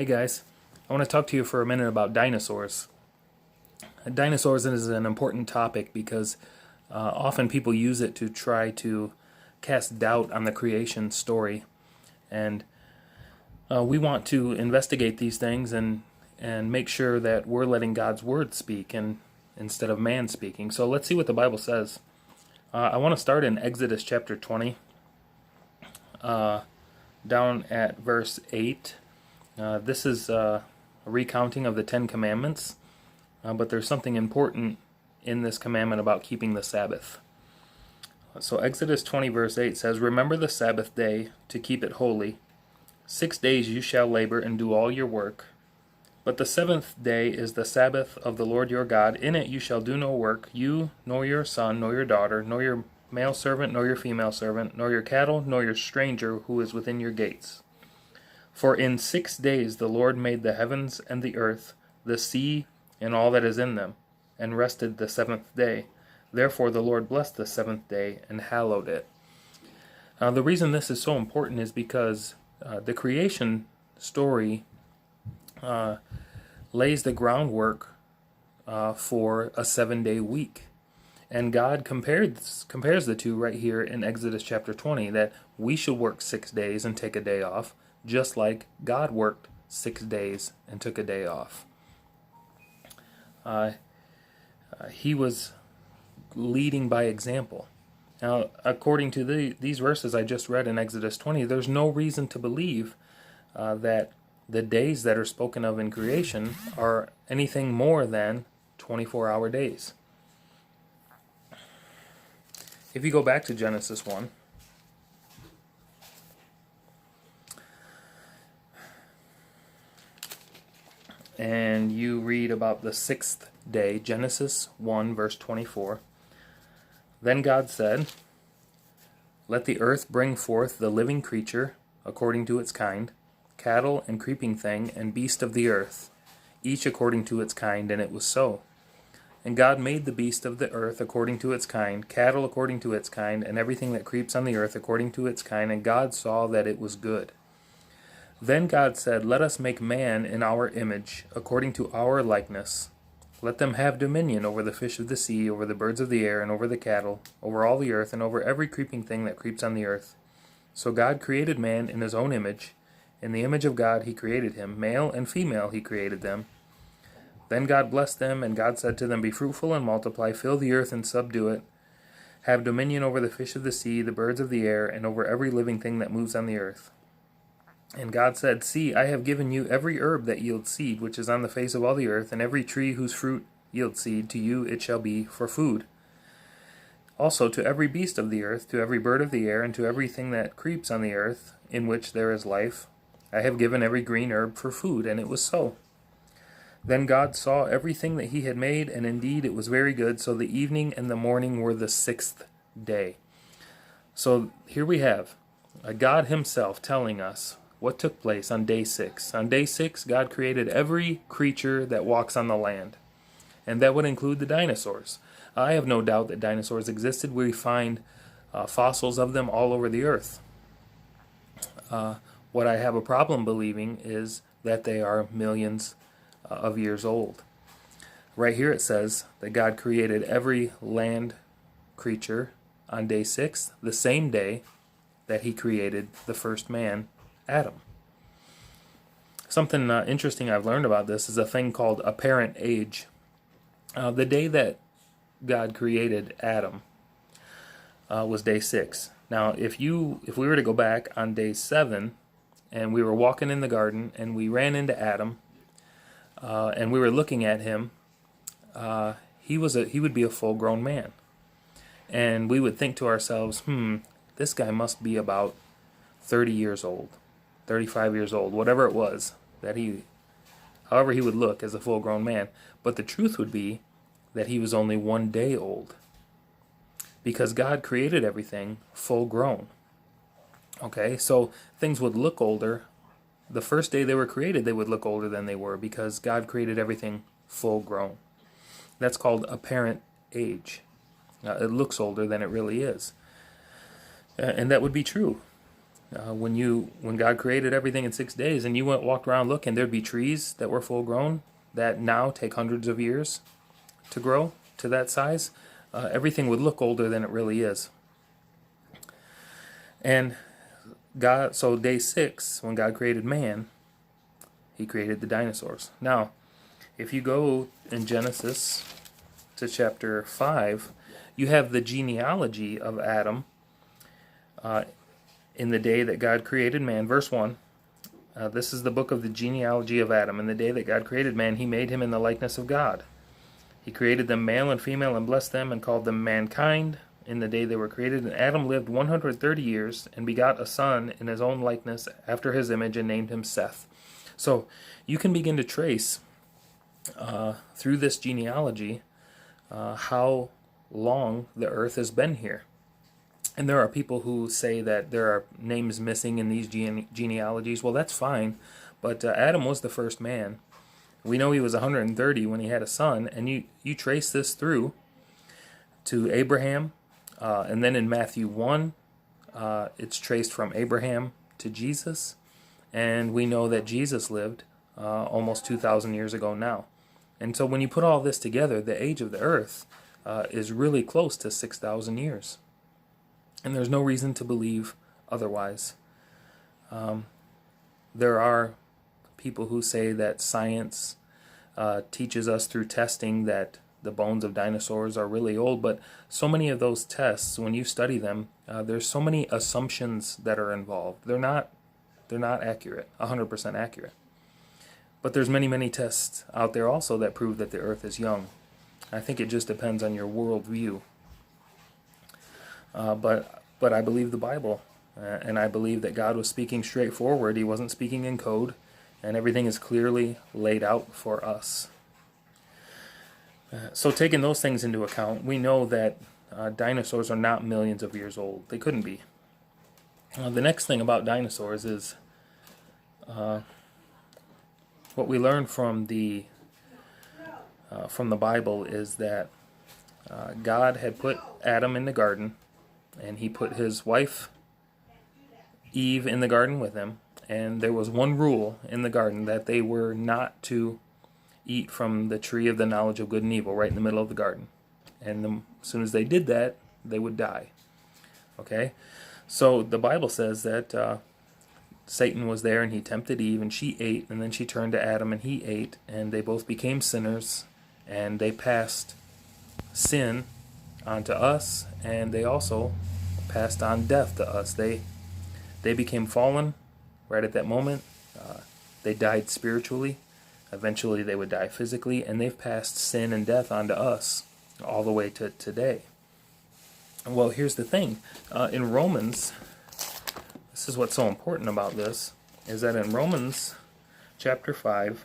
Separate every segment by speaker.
Speaker 1: Hey guys, I want to talk to you for a minute about dinosaurs. Dinosaurs is an important topic because often people use it to try to cast doubt on the creation story, and we want to investigate these things and make sure that we're letting God's word speak and instead of man speaking. So let's see what the Bible says. I want to start in Exodus chapter 20, down at verse 8. This is a recounting of the Ten Commandments, but there's something important in this commandment about keeping the Sabbath. So Exodus 20 verse 8 says, "Remember the Sabbath day to keep it holy. 6 days you shall labor and do all your work. But the seventh day is the Sabbath of the Lord your God. In it you shall do no work, you, nor your son, nor your daughter, nor your male servant, nor your female servant, nor your cattle, nor your stranger who is within your gates. For in 6 days the Lord made the heavens and the earth, the sea, and all that is in them, and rested the seventh day. Therefore the Lord blessed the seventh day and hallowed it." The reason this is so important is because the creation story lays the groundwork for a 7-day week. And God compares the two right here in Exodus chapter 20, that we should work 6 days and take a day off, just like God worked 6 days and took a day off. He was leading by example. Now, according to these verses I just read in Exodus 20, there's no reason to believe that the days that are spoken of in creation are anything more than 24-hour days. If you go back to Genesis 1, and you read about the 6th day, Genesis 1 verse 24, "Then God said, Let the earth bring forth the living creature according to its kind, cattle and creeping thing and beast of the earth, each according to its kind, and it was so. And God made the beast of the earth according to its kind, cattle according to its kind, and everything that creeps on the earth according to its kind, and God saw that it was good. Then God said, Let us make man in our image, according to our likeness. Let them have dominion over the fish of the sea, over the birds of the air, and over the cattle, over all the earth, and over every creeping thing that creeps on the earth. So God created man in his own image. In the image of God he created him. Male and female he created them. Then God blessed them, and God said to them, Be fruitful and multiply, fill the earth and subdue it. Have dominion over the fish of the sea, the birds of the air, and over every living thing that moves on the earth. And God said, See, I have given you every herb that yields seed, which is on the face of all the earth, and every tree whose fruit yields seed, to you it shall be for food. Also to every beast of the earth, to every bird of the air, and to everything that creeps on the earth, in which there is life, I have given every green herb for food, and it was so. Then God saw everything that he had made, and indeed it was very good. So the evening and the morning were the 6th day. So here we have God himself telling us what took place on day 6. On day 6, God created every creature that walks on the land, and that would include the dinosaurs. I have no doubt that dinosaurs existed. We find fossils of them all over the earth. What I have a problem believing is that they are millions of years old. Right here it says that God created every land creature on day 6, the same day that he created the first man, Adam. Something interesting I've learned about this is a thing called apparent age. The day that God created Adam was day 6. Now, if we were to go back on day 7, and we were walking in the garden, and we ran into Adam, and we were looking at him, he would be a full-grown man, and we would think to ourselves, this guy must be about 30 years old, 35 years old, whatever it was however he would look as a full-grown man. But the truth would be that he was only 1 day old, because God created everything full-grown. Okay, so things would look older. The first day they were created, they would look older than they were, because God created everything full-grown. That's called apparent age. It looks older than it really is. And that would be true. When God created everything in 6 days, and you walked around looking, there'd be trees that were full grown that now take hundreds of years to grow to that size. Everything would look older than it really is. And so day 6, when God created man, he created the dinosaurs. Now, if you go in Genesis to chapter 5, you have the genealogy of Adam in the day that God created man. Verse 1, this is the book of the genealogy of Adam. In the day that God created man, he made him in the likeness of God. He created them male and female and blessed them and called them mankind in the day they were created. And Adam lived 130 years and begot a son in his own likeness after his image and named him Seth. So you can begin to trace through this genealogy how long the earth has been here. And there are people who say that there are names missing in these genealogies. Well, that's fine, but Adam was the first man. We know he was 130 when he had a son, and you trace this through to Abraham, and then in Matthew 1, it's traced from Abraham to Jesus, and we know that Jesus lived almost 2,000 years ago now. And so when you put all this together, the age of the earth is really close to 6,000 years. And there's no reason to believe otherwise. There are people who say that science teaches us through testing that the bones of dinosaurs are really old, but so many of those tests, when you study them, there's so many assumptions that are involved. They're not accurate, 100% accurate. But there's many tests out there also that prove that the earth is young. I think it just depends on your worldview. But I believe the Bible, and I believe that God was speaking straightforward. He wasn't speaking in code, and everything is clearly laid out for us. So taking those things into account, we know that dinosaurs are not millions of years old. They couldn't be. The next thing about dinosaurs is what we learn from the Bible is that God had put Adam in the garden, and he put his wife Eve in the garden with him, and there was one rule in the garden, that they were not to eat from the tree of the knowledge of good and evil right in the middle of the garden. And as soon as they did that, they would die. Okay? So the Bible says that Satan was there and he tempted Eve and she ate, and then she turned to Adam and he ate, and they both became sinners, and they passed sin onto us, and they also passed on death to us. They became fallen right at that moment. They died spiritually. Eventually they would die physically, and they've passed sin and death onto us all the way to today. Well, here's the thing. In Romans, this is what's so important about this, is that in Romans chapter 5,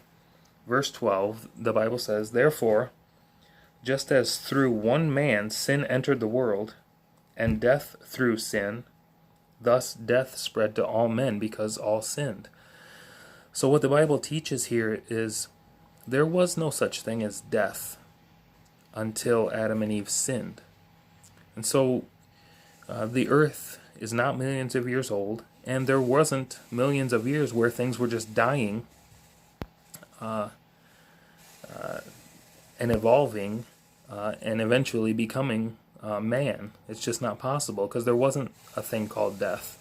Speaker 1: verse 12, the Bible says, "Therefore, just as through one man sin entered the world, and death through sin, thus death spread to all men because all sinned." So what the Bible teaches here is there was no such thing as death until Adam and Eve sinned. And so the earth is not millions of years old, and there wasn't millions of years where things were just dying and evolving and eventually becoming man. It's just not possible, because there wasn't a thing called death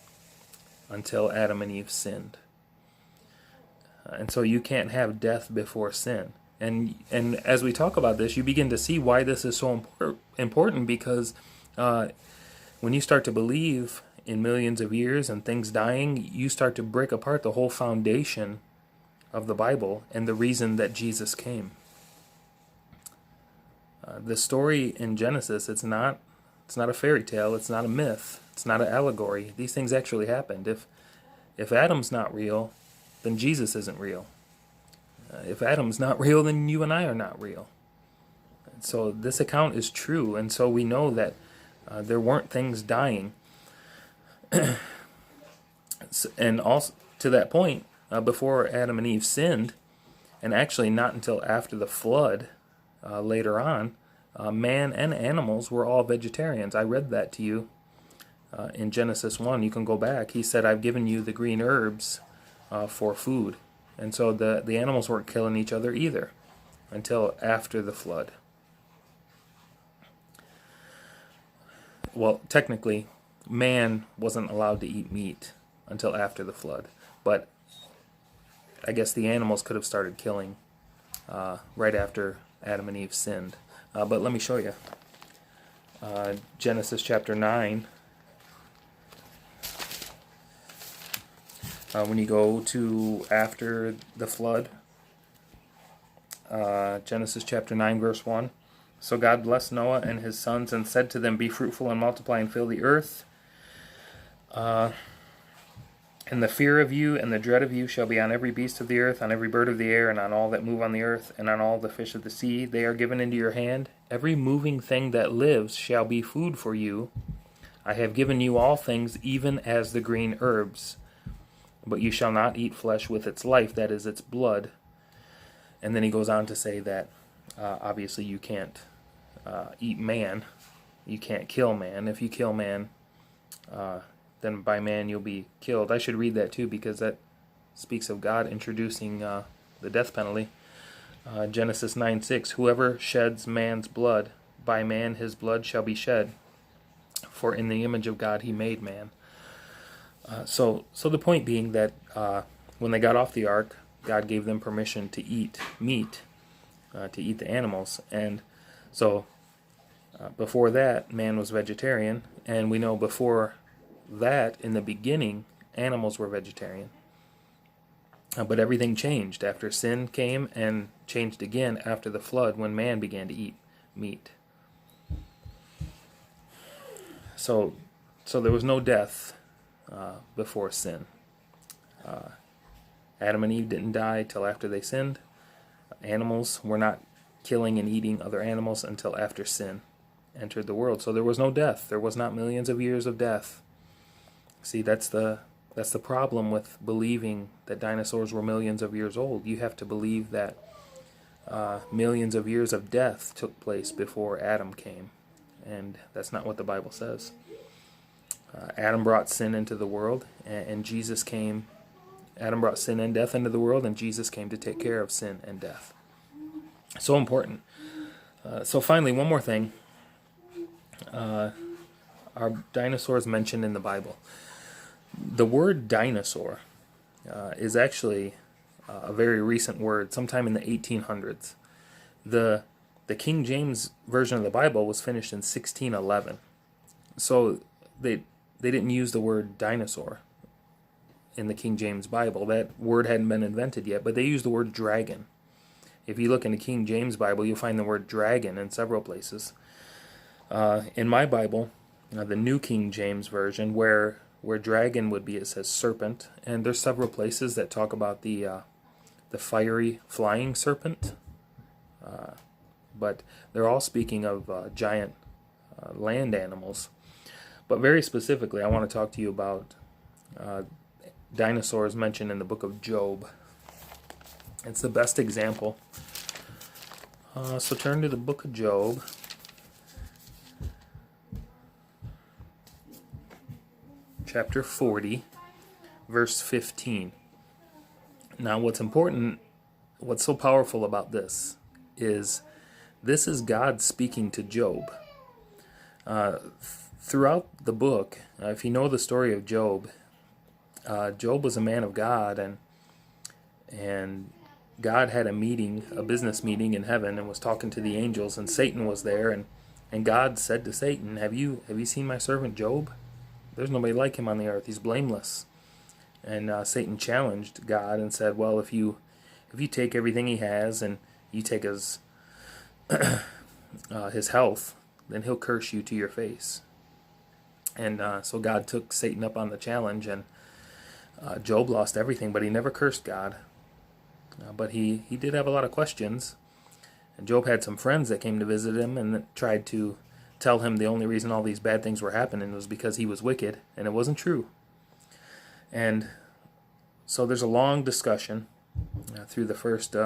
Speaker 1: until Adam and Eve sinned. And so you can't have death before sin. And as we talk about this, you begin to see why this is so important, because when you start to believe in millions of years and things dying, you start to break apart the whole foundation of the Bible and the reason that Jesus came. The story in Genesis, it's not a fairy tale, it's not a myth, it's not an allegory. These things actually happened. If Adam's not real, then Jesus isn't real. If Adam's not real, then you and I are not real. And so this account is true, and so we know that there weren't things dying. And also, to that point, before Adam and Eve sinned, and actually not until after the flood, later on, man and animals were all vegetarians. I read that to you in Genesis 1, you can go back. He said, I've given you the green herbs for food. And so the animals weren't killing each other either until after the flood. Well, technically, man wasn't allowed to eat meat until after the flood. But I guess the animals could have started killing right after Adam and Eve sinned. But let me show you. Genesis chapter 9. When you go to after the flood, Genesis chapter 9 verse 1. So God blessed Noah and his sons and said to them, be fruitful and multiply and fill the earth. And the fear of you and the dread of you shall be on every beast of the earth, on every bird of the air, and on all that move on the earth, and on all the fish of the sea. They are given into your hand. Every moving thing that lives shall be food for you. I have given you all things, even as the green herbs. But you shall not eat flesh with its life, that is, its blood. And then he goes on to say that, obviously, you can't eat man. You can't kill man. If you kill man, then by man you'll be killed. I should read that too, because that speaks of God introducing the death penalty. Genesis 9:6, whoever sheds man's blood, by man his blood shall be shed, for in the image of God he made man. So the point being that when they got off the ark, God gave them permission to eat meat, to eat the animals. And so before that, man was vegetarian, and we know before that, in the beginning, animals were vegetarian. But everything changed after sin came, and changed again after the flood when man began to eat meat. So there was no death before sin. Adam and Eve didn't die till after they sinned. Animals were not killing and eating other animals until after sin entered the world. So there was no death. There was not millions of years of death. See, that's the problem with believing that dinosaurs were millions of years old. You have to believe that millions of years of death took place before Adam came. And that's not what the Bible says. Adam brought sin into the world, and Jesus came. Adam brought sin and death into the world, and Jesus came to take care of sin and death. So important. So finally, one more thing. Are dinosaurs mentioned in the Bible? The word dinosaur is actually a very recent word, sometime in the 1800s. The King James Version of the Bible was finished in 1611. So they didn't use the word dinosaur in the King James Bible. That word hadn't been invented yet, but they used the word dragon. If you look in the King James Bible, you'll find the word dragon in several places. In my Bible, the New King James Version, where dragon would be, it says serpent, and there's several places that talk about the fiery flying serpent, but they're all speaking of giant land animals. But very specifically, I want to talk to you about dinosaurs mentioned in the book of Job. It's the best example. So turn to the book of Job. Chapter 40, verse 15. Now what's important, what's so powerful about this is God speaking to Job. Throughout the book, if you know the story of Job, Job was a man of God, and God had a business meeting in heaven, and was talking to the angels, and Satan was there, and God said to Satan, have you seen my servant Job? There's nobody like him on the earth. He's blameless. And Satan challenged God and said, well, if you take everything he has and you take his health, then he'll curse you to your face. And so God took Satan up on the challenge, and Job lost everything, but he never cursed God. But he did have a lot of questions. And Job had some friends that came to visit him and tried to tell him the only reason all these bad things were happening was because he was wicked, and it wasn't true. And so there's a long discussion through the first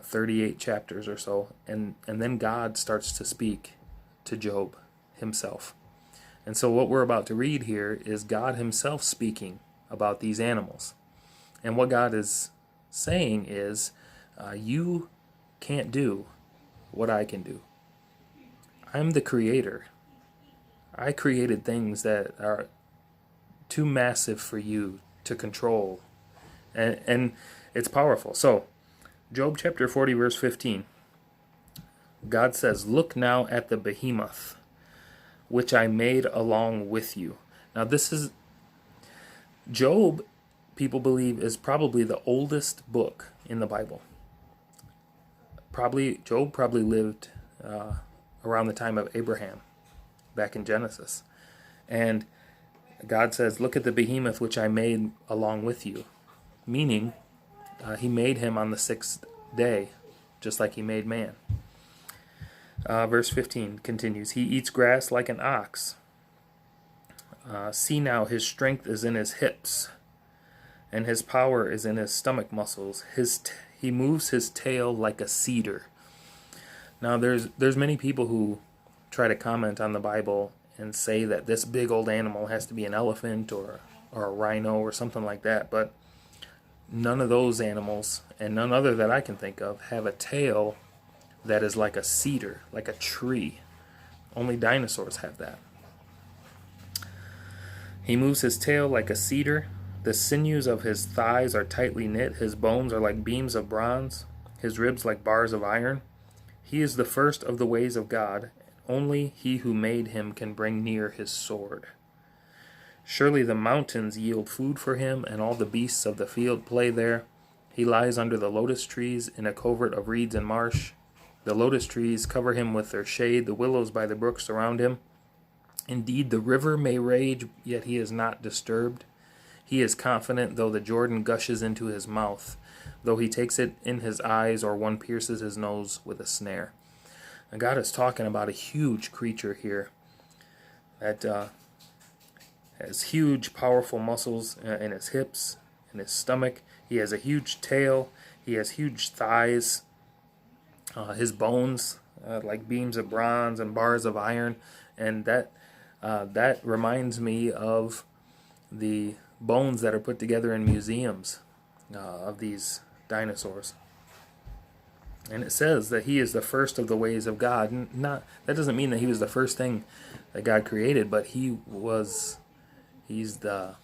Speaker 1: 38 chapters or so, and then God starts to speak to Job himself. And so what we're about to read here is God himself speaking about these animals. And what God is saying is, you can't do what I can do. I'm the creator. I created things that are too massive for you to control. And it's powerful. So, Job chapter 40, verse 15. God says, "Look now at the behemoth, which I made along with you." Now this is, Job, people believe, is probably the oldest book in the Bible. Job probably lived around the time of Abraham, back in Genesis. And God says, "Look at the behemoth which I made along with you." Meaning, he made him on the sixth day, just like he made man. Verse 15 continues, "He eats grass like an ox. See now, his strength is in his hips, and his power is in his stomach muscles. He moves his tail like a cedar." Now, there's many people who try to comment on the Bible and say that this big old animal has to be an elephant or a rhino or something like that, but none of those animals, and none other that I can think of, have a tail that is like a cedar, like a tree. Only dinosaurs have that. "He moves his tail like a cedar. The sinews of his thighs are tightly knit. His bones are like beams of bronze, his ribs like bars of iron. He is the first of the ways of God. Only he who made him can bring near his sword. Surely the mountains yield food for him, and all the beasts of the field play there. He lies under the lotus trees in a covert of reeds and marsh. The lotus trees cover him with their shade, the willows by the brook surround him. Indeed, the river may rage, yet he is not disturbed. He is confident, though the Jordan gushes into his mouth, though he takes it in his eyes, or one pierces his nose with a snare." And God is talking about a huge creature here that has huge, powerful muscles in his hips, in his stomach. He has a huge tail. He has huge thighs. His bones, like beams of bronze and bars of iron. And that reminds me of the bones that are put together in museums of these dinosaurs. And it says that he is the first of the ways of God. That doesn't mean that he was the first thing that God created, but he's the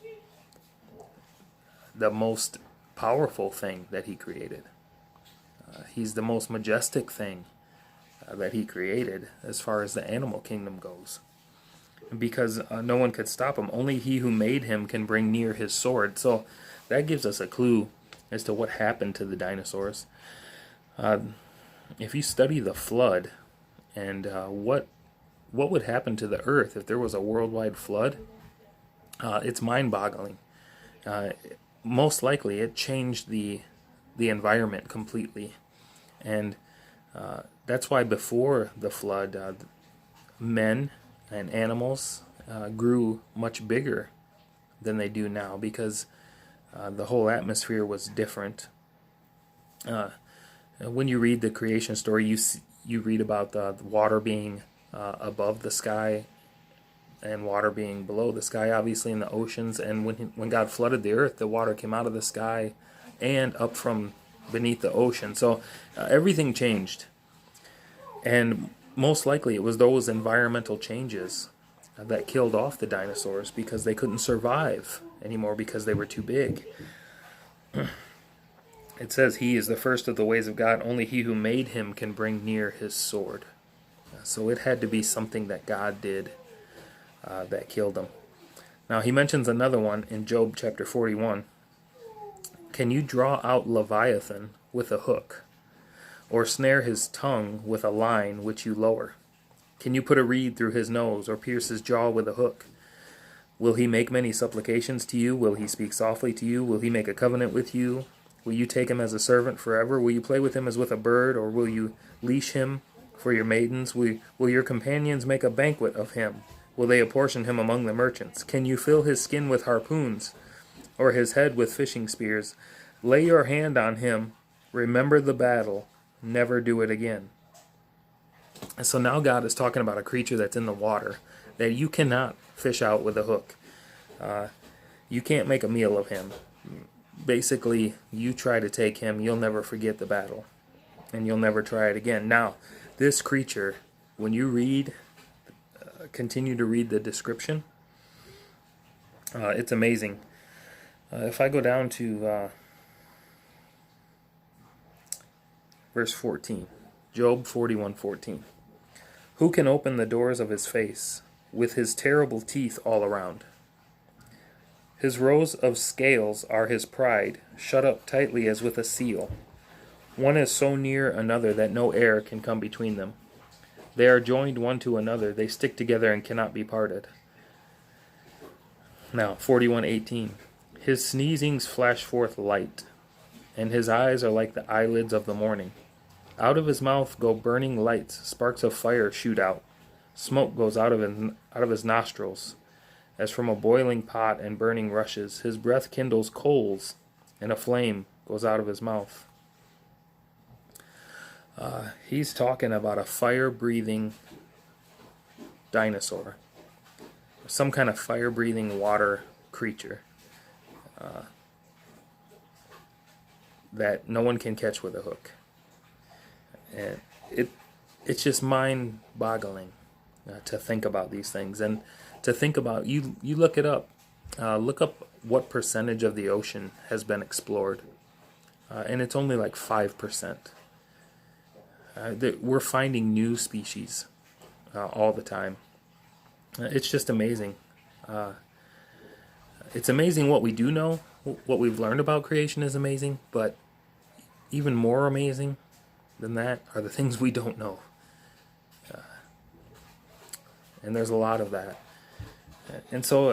Speaker 1: most powerful thing that he created. He's the most majestic thing that he created as far as the animal kingdom goes. Because no one could stop him. Only he who made him can bring near his sword. So that gives us a clue as to what happened to the dinosaurs. If you study the flood and what would happen to the earth if there was a worldwide flood, it's mind-boggling. Most likely it changed the environment completely. And that's why before the flood, men and animals grew much bigger than they do now, because the whole atmosphere was different. When you read the creation story, you read about the water being above the sky and water being below the sky, obviously in the oceans. And when God flooded the earth, the water came out of the sky and up from beneath the ocean. So everything changed. And most likely it was those environmental changes that killed off the dinosaurs, because they couldn't survive anymore because they were too big. It says, "He is the first of the ways of God. Only he who made him can bring near his sword." So it had to be something that God did that killed him. Now he mentions another one in Job chapter 41. "Can you draw out Leviathan with a hook, or snare his tongue with a line which you lower? Can you put a reed through his nose, or pierce his jaw with a hook? Will he make many supplications to you? Will he speak softly to you? Will he make a covenant with you? Will you take him as a servant forever? Will you play with him as with a bird, or will you leash him for your maidens? Will your companions make a banquet of him? Will they apportion him among the merchants? Can you fill his skin with harpoons, or his head with fishing spears? Lay your hand on him, remember the battle, never do it again." And so now God is talking about a creature that's in the water that you cannot fish out with a hook. You can't make a meal of him. Basically, you try to take him, you'll never forget the battle, and you'll never try it again. Now, this creature, when you read, continue to read the description, it's amazing. If I go down to verse 14, Job 41:14. Who can open the doors of his face with his terrible teeth all around? His rows of scales are his pride, shut up tightly as with a seal. One is so near another that no air can come between them. They are joined one to another, they stick together and cannot be parted. Now, 41:18. His sneezings flash forth light, and his eyes are like the eyelids of the morning. Out of his mouth go burning lights, sparks of fire shoot out. Smoke goes out of his nostrils, as from a boiling pot and burning rushes. His breath kindles coals, and a flame goes out of his mouth. He's talking about a fire-breathing dinosaur, some kind of fire-breathing water creature that no one can catch with a hook. And it's just mind-boggling to think about these things, and to think about, you look it up. Look up what percentage of the ocean has been explored, and it's only like 5%. We're finding new species all the time. It's just amazing. It's amazing what we do know. What we've learned about creation is amazing, but even more amazing than that are the things we don't know. And there's a lot of that. And so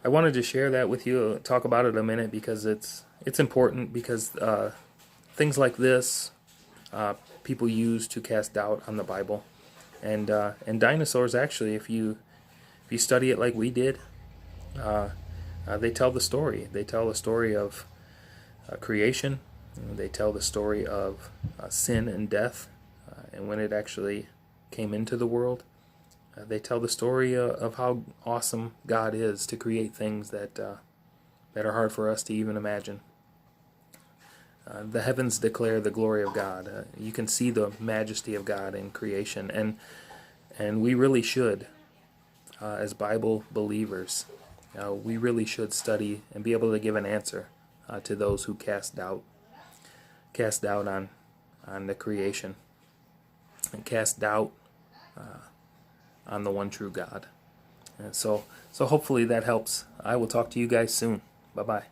Speaker 1: I wanted to share that with you, talk about it a minute, because it's important, because things like this people use to cast doubt on the Bible. And dinosaurs, actually, if you study it like we did, they tell the story. They tell the story of creation. They tell the story of sin and death, and when it actually came into the world. They tell the story of how awesome God is to create things that are hard for us to even imagine. The heavens declare the glory of God. You can see the majesty of God in creation, and we really should, as Bible believers, we really should study and be able to give an answer to those who cast doubt on the creation, and cast doubt on the one true God. And so hopefully that helps. I will talk to you guys soon. Bye-bye.